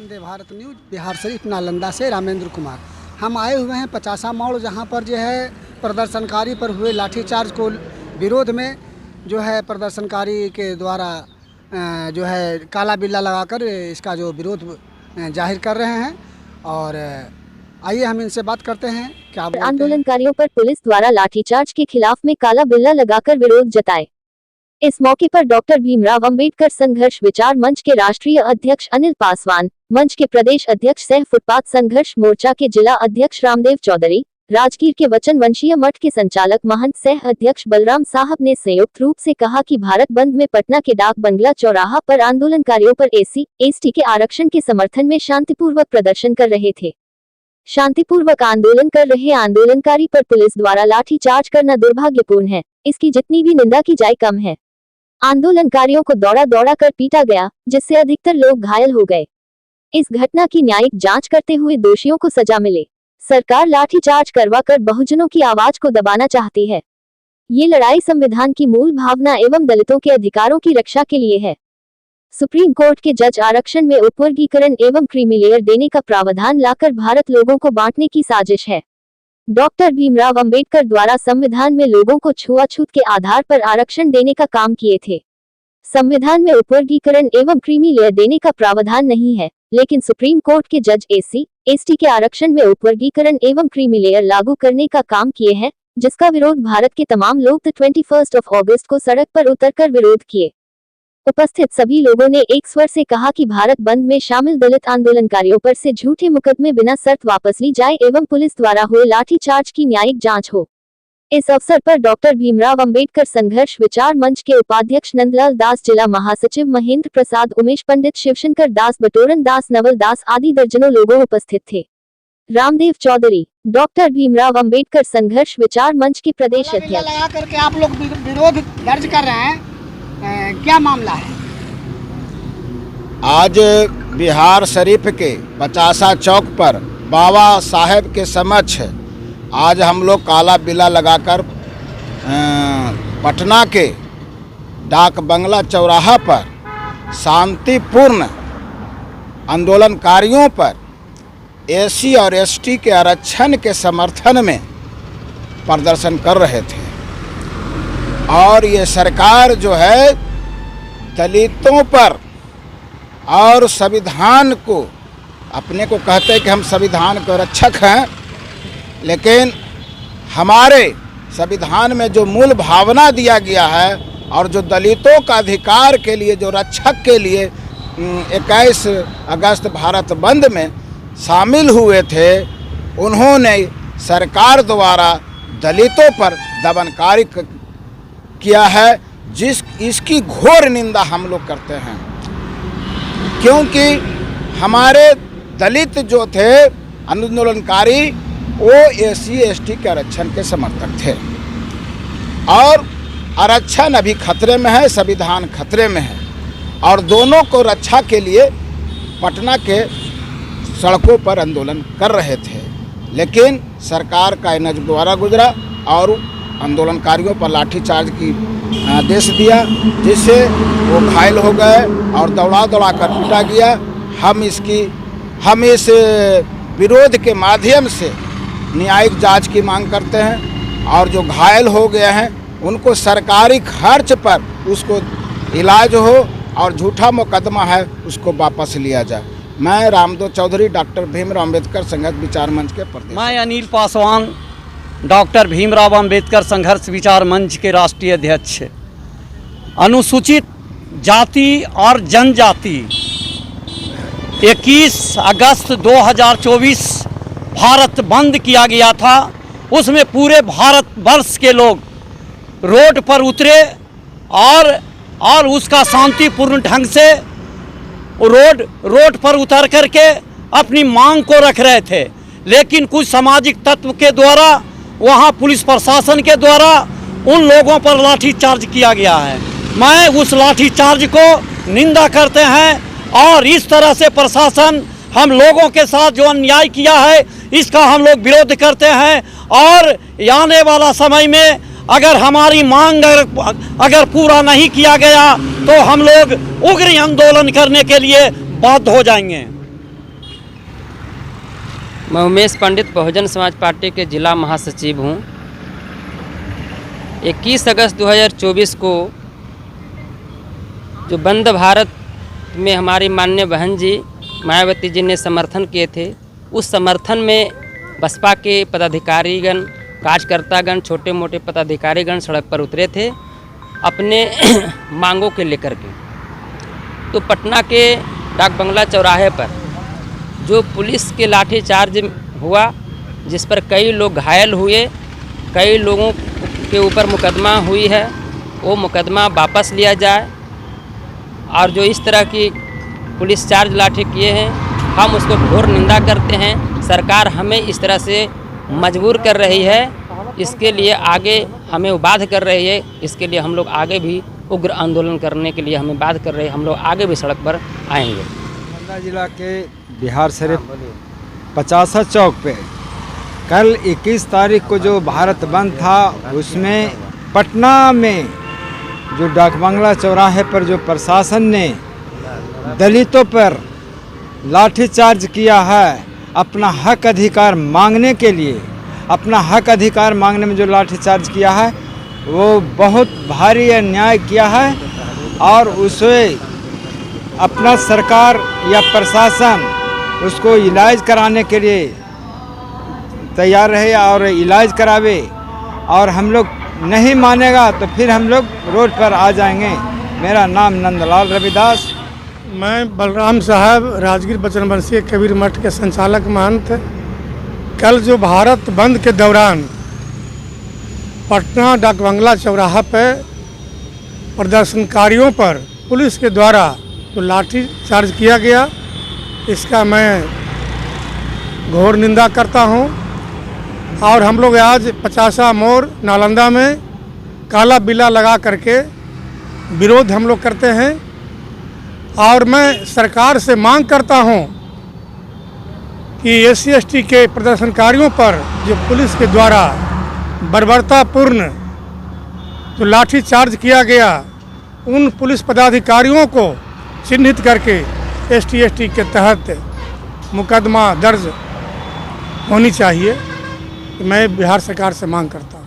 Vande Bharat news Bihar Sharif Nalanda से रामेंद्र कुमार। हम आए हुए हैं 50 मोड़, जहां पर जो है प्रदर्शनकारी पर हुए लाठीचार्ज को विरोध में जो है प्रदर्शनकारी के द्वारा जो है काला बिल्ला लगाकर इसका जो विरोध जाहिर कर रहे हैं। और आइए हम इनसे बात करते हैं। क्या आंदोलनकारियों पर पुलिस द्वारा लाठीचार्ज के खिलाफ में काला बिल्ला लगाकर विरोध जताए। इस मौके पर डॉक्टर भीमराव अंबेडकर संघर्ष विचार मंच के राष्ट्रीय अध्यक्ष अनिल पासवान, मंच के प्रदेश अध्यक्ष सह फुटपाथ संघर्ष मोर्चा के जिला अध्यक्ष रामदेव चौधरी, राजगीर के वचन वंशीय मठ के संचालक महंत सह अध्यक्ष बलराम साहब ने संयुक्त रूप से कहा कि भारत बंद में पटना के डाक बंगला चौराहा पर आंदोलनकारियों पर SC/ST के आरक्षण के समर्थन में शांतिपूर्वक प्रदर्शन कर रहे थे। शांतिपूर्वक आंदोलन कर रहे आंदोलनकारी पर पुलिस द्वारा लाठीचार्ज करना दुर्भाग्यपूर्ण है। इसकी जितनी भी निंदा की जाए कम है। आंदोलनकारियों को दौड़ा कर पीटा गया, जिससे अधिकतर लोग घायल हो गए। इस घटना की न्यायिक जांच करते हुए दोषियों को सजा मिले। सरकार लाठीचार्ज करवाकर बहुजनों की आवाज को दबाना चाहती है। ये लड़ाई संविधान की मूल भावना एवं दलितों के अधिकारों की रक्षा के लिए है। सुप्रीम कोर्ट के जज आरक्षण में उपवर्गीकरण एवं क्रीमी लेयर देने का प्रावधान लाकर भारत लोगों को बांटने की साजिश है। डॉक्टर भीमराव अंबेडकर द्वारा संविधान में लोगों को छुआछूत के आधार पर आरक्षण देने का काम किए थे। संविधान में उपवर्गीकरण एवं क्रीमी लेयर देने का प्रावधान नहीं है, लेकिन सुप्रीम कोर्ट के जज SC/ST के आरक्षण में उपवर्गीकरण एवं क्रीमी लेयर लागू करने का काम किए हैं, जिसका विरोध भारत के तमाम लोग 21 अगस्त को सड़क पर उतरकर विरोध किए। उपस्थित सभी लोगों ने एक स्वर से कहा कि भारत बंद में शामिल दलित आंदोलनकारियों पर से झूठे मुकदमे बिना शर्त वापस ली जाए एवं पुलिस द्वारा हुए लाठीचार्ज की न्यायिक जांच हो। इस अवसर पर डॉक्टर भीमराव अंबेडकर संघर्ष विचार मंच के उपाध्यक्ष नंदलाल दास, जिला महासचिव महेंद्र प्रसाद, उमेश पंडित, शिवशंकर दास, बटोरन दास, नवल दास आदि दर्जनों लोगों उपस्थित थे। रामदेव चौधरी, डॉक्टर भीमराव अंबेडकर संघर्ष विचार मंच के प्रदेश अध्यक्ष। लगा करके आप लोग विरोध दर्ज कर रहे हैं, क्या मामला है? आज बिहार शरीफ के 50 चौक पर बाबा साहेब के समक्ष आज हम लोग काला बिल्ला लगाकर पटना के डाक बंगला चौराहा पर शांतिपूर्ण आंदोलनकारियों पर SC और ST के आरक्षण के समर्थन में प्रदर्शन कर रहे थे। और ये सरकार जो है दलितों पर और संविधान को, अपने को कहते हैं कि हम संविधान के रक्षक हैं, लेकिन हमारे संविधान में जो मूल भावना दिया गया है और जो दलितों का अधिकार के लिए, जो रक्षक के लिए 21 अगस्त भारत बंद में शामिल हुए थे, उन्होंने सरकार द्वारा दलितों पर दमनकारी किया है, इसकी घोर निंदा हम लोग करते हैं। क्योंकि हमारे दलित जो थे आंदोलनकारी, वो SC/ST के आरक्षण के समर्थक थे और आरक्षण अभी खतरे में है, संविधान खतरे में है। और दोनों को रक्षा के लिए पटना के सड़कों पर आंदोलन कर रहे थे, लेकिन सरकार का इनज द्वारा गुजरा और आंदोलनकारियों पर लाठीचार्ज की आदेश दिया, जिससे वो घायल हो गए और दौड़ा कर पीटा गया। हम इस विरोध के माध्यम से न्यायिक जांच की मांग करते हैं और जो घायल हो गए हैं उनको सरकारी खर्च पर उसको इलाज हो और झूठा मुकदमा है उसको वापस लिया जाए। मैं रामदेव चौधरी, डॉक्टर भीमराव अंबेडकर संघर्ष विचार मंच के प्रदेश। मैं अनिल पासवान, डॉक्टर भीमराव अंबेडकर संघर्ष विचार मंच के राष्ट्रीय अध्यक्ष। अनुसूचित जाति और जनजाति 21 अगस्त 2024 भारत बंद किया गया था। उसमें पूरे भारत वर्ष के लोग रोड पर उतरे और उसका शांतिपूर्ण ढंग से रोड पर उतर करके अपनी मांग को रख रहे थे, लेकिन कुछ सामाजिक तत्व के द्वारा, वहां पुलिस प्रशासन के द्वारा उन लोगों पर लाठीचार्ज किया गया है। मैं उस लाठीचार्ज को निंदा करते हैं और इस तरह से प्रशासन हम लोगों के साथ जो अन्याय किया है इसका हम लोग विरोध करते हैं। और आने वाला समय में अगर हमारी मांग अगर पूरा नहीं किया गया तो हम लोग उग्र आंदोलन करने के लिए बाध्य हो जाएंगे। मैं उमेश पंडित बहुजन समाज पार्टी के जिला महासचिव हूँ। 21 अगस्त 2024 को जो बंद भारत में हमारी माननीय बहन जी मायावती जी ने समर्थन किए थे, उस समर्थन में बसपा के पदाधिकारीगण, कार्यकर्तागण, छोटे मोटे पदाधिकारीगण सड़क पर उतरे थे अपने मांगों के लेकर के। तो पटना के डाक बंगला चौराहे पर जो पुलिस के लाठीचार्ज हुआ, जिस पर कई लोग घायल हुए, कई लोगों के ऊपर मुकदमा हुई है, वो मुकदमा वापस लिया जाए। और जो इस तरह की पुलिस चार्ज लाठी किए हैं, हम उसको घोर निंदा करते हैं। सरकार हमें इस तरह से मजबूर कर रही है, इसके लिए आगे हमें बाध्य कर रही है। इसके लिए हम लोग आगे भी उग्र आंदोलन करने के लिए हमें बाध्य कर रहे हैं। हम लोग आगे भी सड़क पर आएंगे। नालंदा जिला के बिहार शरीफ 50 चौक पे कल 21 तारीख को जो भारत बंद था, उसमें पटना में जो डाक बंगला चौराहे पर जो प्रशासन ने दलितों पर लाठीचार्ज किया है, अपना हक अधिकार मांगने के लिए, अपना हक अधिकार मांगने में जो लाठीचार्ज किया है, वो बहुत भारी अन्याय किया है। और उसे अपना सरकार या प्रशासन उसको इलाज कराने के लिए तैयार रहे और इलाज करावे। और हम लोग नहीं मानेगा तो फिर हम लोग रोड पर आ जाएंगे। मेरा नाम नंदलाल रविदास। मैं बलराम साहब राजगीर बचनवंशी कबीर मठ के संचालक महंत। कल जो भारत बंद के दौरान पटना डाक बंगला चौराहा पर प्रदर्शनकारियों पर पुलिस के द्वारा जो लाठी चार्ज किया गया, इसका मैं घोर निंदा करता हूं। और हम लोग आज 50 मोड़ नालंदा में काला बिल्ला लगा करके विरोध हम लोग करते हैं। और मैं सरकार से मांग करता हूं कि SC/ST के प्रदर्शनकारियों पर जो पुलिस के द्वारा बर्बरतापूर्ण जो लाठी चार्ज किया गया, उन पुलिस पदाधिकारियों को चिन्हित करके ST/ST के तहत मुकदमा दर्ज होनी चाहिए। मैं बिहार सरकार से मांग करता हूँ।